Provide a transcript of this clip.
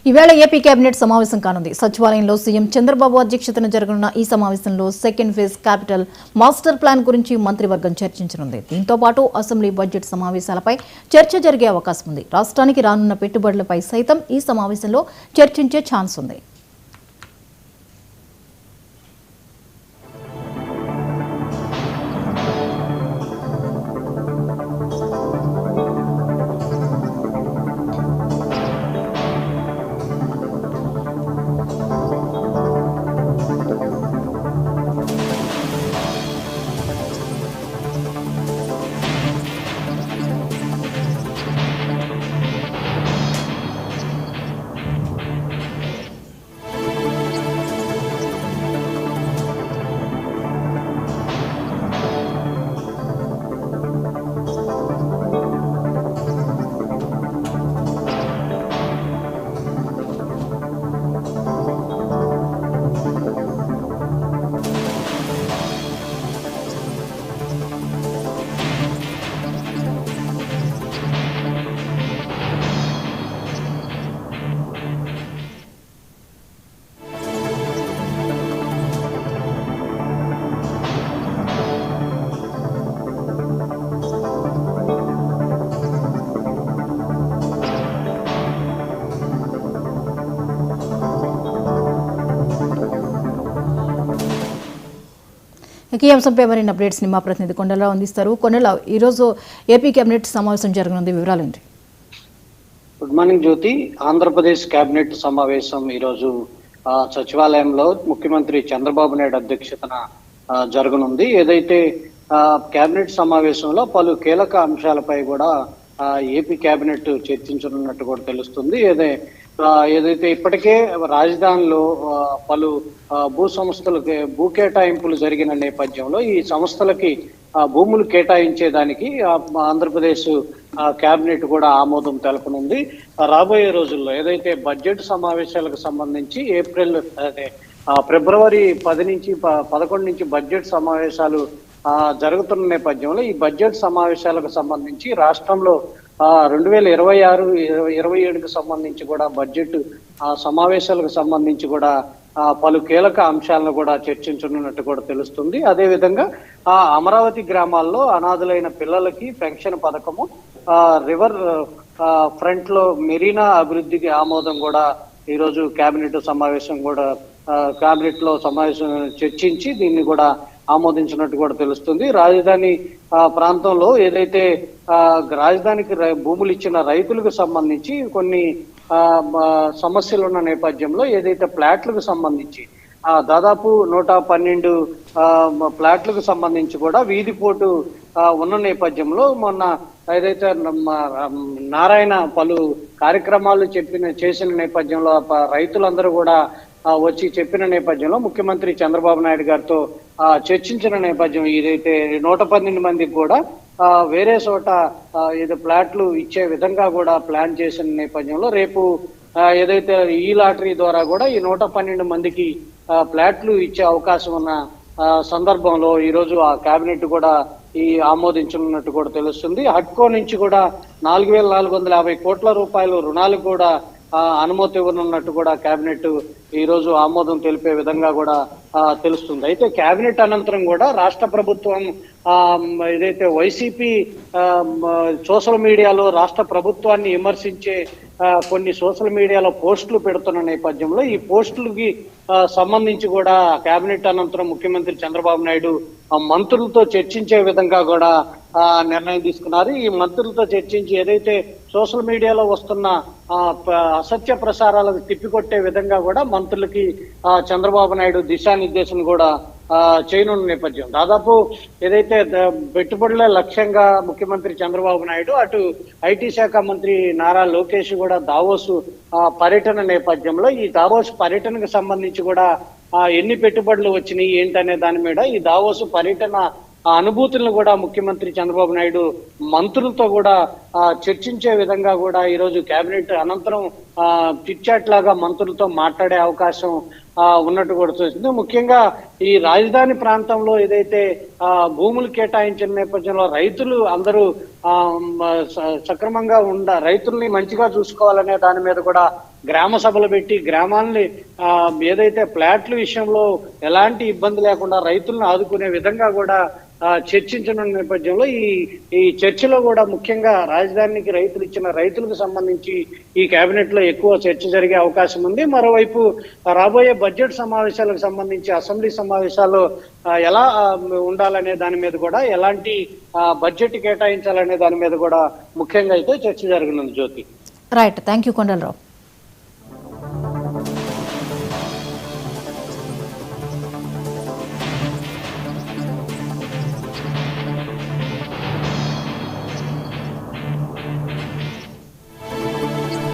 ఈవేళ AP cabinet సమావేశం కానుంది. సచివాలయంలో సీఎం చంద్రబాబు అధ్యక్షతన జరగనున్న ఈ సమావేశంలో second phase capital master plan గురించి మంత్రివర్గం చర్చించనుంది. దీంతో పాటు అసెంబ్లీ బడ్జెట్ సమావేశాలపై చర్చ జరిగే అవకాశం ఉంది. రాష్ట్రానికి రానున్న పెట్టుబడులపై సైతం ఈ సమావేశంలో చర్చించే ఛాన్స్ ఉంది. ఈ అంశంపై మరిన్ని అప్డేట్స్ ని మా ప్రతినిధి కొండలరావు అందిస్తారు. కొండలరావు, ఈ రోజు ఏపీ కేబినెట్ సమావేశం జరగనుంది, వివరాలు ఏంటి? గుడ్ మార్నింగ్ జ్యోతి. ఆంధ్రప్రదేశ్ కేబినెట్ సమావేశం ఈరోజు సచివాలయంలో ముఖ్యమంత్రి చంద్రబాబు నాయుడు అధ్యక్షతన జరగనుంది. ఏదైతే కేబినెట్ సమావేశంలో పలు కీలక అంశాలపై కూడా ఏపీ కేబినెట్ చర్చించనున్నట్టు కూడా తెలుస్తుంది. ఏదైతే ఇప్పటికే రాజధానిలో పలు భూ సంస్థలకి భూ కేటాయింపులు జరిగిన నేపథ్యంలో ఈ సంస్థలకి భూములు కేటాయించేదానికి ఆంధ్రప్రదేశ్ కేబినెట్ కూడా ఆమోదం తెలపనుంది. రాబోయే రోజుల్లో ఏదైతే బడ్జెట్ సమావేశాలకు సంబంధించి ఫిబ్రవరి 10 నుంచి 11 నుంచి బడ్జెట్ సమావేశాలు జరుగుతున్న నేపథ్యంలో ఈ బడ్జెట్ సమావేశాలకు సంబంధించి రాష్ట్రంలో 2026-27కు సంబంధించి కూడా బడ్జెట్ సమావేశాలకు సంబంధించి కూడా పలు కీలక అంశాలను కూడా చర్చించనున్నట్టు కూడా తెలుస్తుంది. అదేవిధంగా అమరావతి గ్రామాల్లో అనాథులైన పిల్లలకి పెన్షన్ పథకము, రివర్ ఫ్రంట్ లో మెరీనా అభివృద్ధికి ఆమోదం కూడా ఈరోజు కేబినెట్ లో సమావేశం చర్చించి దీన్ని కూడా ఆమోదించినట్టు కూడా తెలుస్తుంది. రాజధాని ప్రాంతంలో ఏదైతే రాజధానికి భూములు ఇచ్చిన రైతులకు సంబంధించి కొన్ని సమస్యలు ఉన్న నేపథ్యంలో ఏదైతే ప్లాట్లకు సంబంధించి దాదాపు 112 ప్లాట్లకు సంబంధించి కూడా వీధిపోటు ఉన్న నేపథ్యంలో మొన్న ఏదైతే నారాయణ పలు కార్యక్రమాలు చేసిన నేపథ్యంలో రైతులందరూ కూడా వచ్చి చెప్పిన నేపథ్యంలో ముఖ్యమంత్రి చంద్రబాబు నాయుడు గారితో చర్చించిన నేపథ్యం ఏదైతే 112 మందికి కూడా వేరే చోట ఏదో ప్లాట్లు ఇచ్చే విధంగా కూడా ప్లాన్ చేసిన నేపథ్యంలో రేపు ఏదైతే ఈ లాటరీ ద్వారా కూడా ఈ 112 మందికి ప్లాట్లు ఇచ్చే అవకాశం ఉన్న సందర్భంలో ఈరోజు ఆ కేబినెట్ కూడా ఆమోదించనున్నట్టు కూడా తెలుస్తుంది. హడ్కో నుంచి కూడా 4,450 కోట్ల రూపాయల రుణాలు కూడా అనుమతి ఇవ్వనున్నట్టు కూడా కేబినెట్ ఈ రోజు ఆమోదం తెలిపే విధంగా కూడా తెలుస్తుంది. అయితే కేబినెట్ అనంతరం కూడా రాష్ట్ర ప్రభుత్వం ఏదైతే వైసీపీ సోషల్ మీడియాలో రాష్ట్ర ప్రభుత్వాన్ని విమర్శించే కొన్ని సోషల్ మీడియాలో పోస్టులు పెడుతున్న నేపథ్యంలో ఈ పోస్టులకి సంబంధించి కూడా కేబినెట్ అనంతరం ముఖ్యమంత్రి చంద్రబాబు నాయుడు మంత్రులతో చర్చించే విధంగా కూడా నిర్ణయం తీసుకున్నారు. ఈ మంత్రులతో చర్చించి ఏదైతే సోషల్ మీడియాలో వస్తున్న అసత్య ప్రసారాలకు తిప్పికొట్టే విధంగా కూడా మంత్రులకి చంద్రబాబు నాయుడు దిశానిర్దేశం కూడా చేయనున్న నేపథ్యం. దాదాపు ఏదైతే పెట్టుబడుల లక్ష్యంగా ముఖ్యమంత్రి చంద్రబాబు నాయుడు అటు ఐటీ శాఖ మంత్రి నారా లోకేష్ కూడా దావోస్ పర్యటన నేపథ్యంలో ఈ దావోస్ పర్యటనకు సంబంధించి కూడా ఎన్ని పెట్టుబడులు వచ్చినాయి ఏంటనే దాని మీద ఈ దావోస్ పర్యటన అనుభూతులను కూడా ముఖ్యమంత్రి చంద్రబాబు నాయుడు మంత్రులతో కూడా చర్చించే విధంగా కూడా ఈరోజు కేబినెట్ అనంతరం చిట్ చాట్ లాగా మంత్రులతో మాట్లాడే అవకాశం ఉన్నట్టు కూడా చూస్తుంది. ముఖ్యంగా ఈ రాజధాని ప్రాంతంలో ఏదైతే భూములు కేటాయించిన నేపథ్యంలో రైతులు అందరూ సక్రమంగా రైతుల్ని మంచిగా చూసుకోవాలనే దాని మీద కూడా గ్రామ సభలు పెట్టి గ్రామాల్ని ఏదైతే ప్లాట్ల విషయంలో ఎలాంటి ఇబ్బంది లేకుండా రైతులను ఆదుకునే విధంగా కూడా చర్చించిన నేపథ్యంలో ఈ చర్చలో కూడా ముఖ్యంగా రాజధానికి రైతులకు సంబంధించి ఈ కేబినెట్ లో ఎక్కువ చర్చ జరిగే అవకాశం ఉంది. మరోవైపు రాబోయే బడ్జెట్ సమావేశాలకు సంబంధించి అసెంబ్లీ సమావేశాల్లో ఎలా ఉండాలనే దాని మీద కూడా ఎలాంటి బడ్జెట్ కేటాయించాలనే దాని మీద కూడా ముఖ్యంగా అయితే చర్చ జరగనుంది. Jyothi. Right, thank you Kondalarao.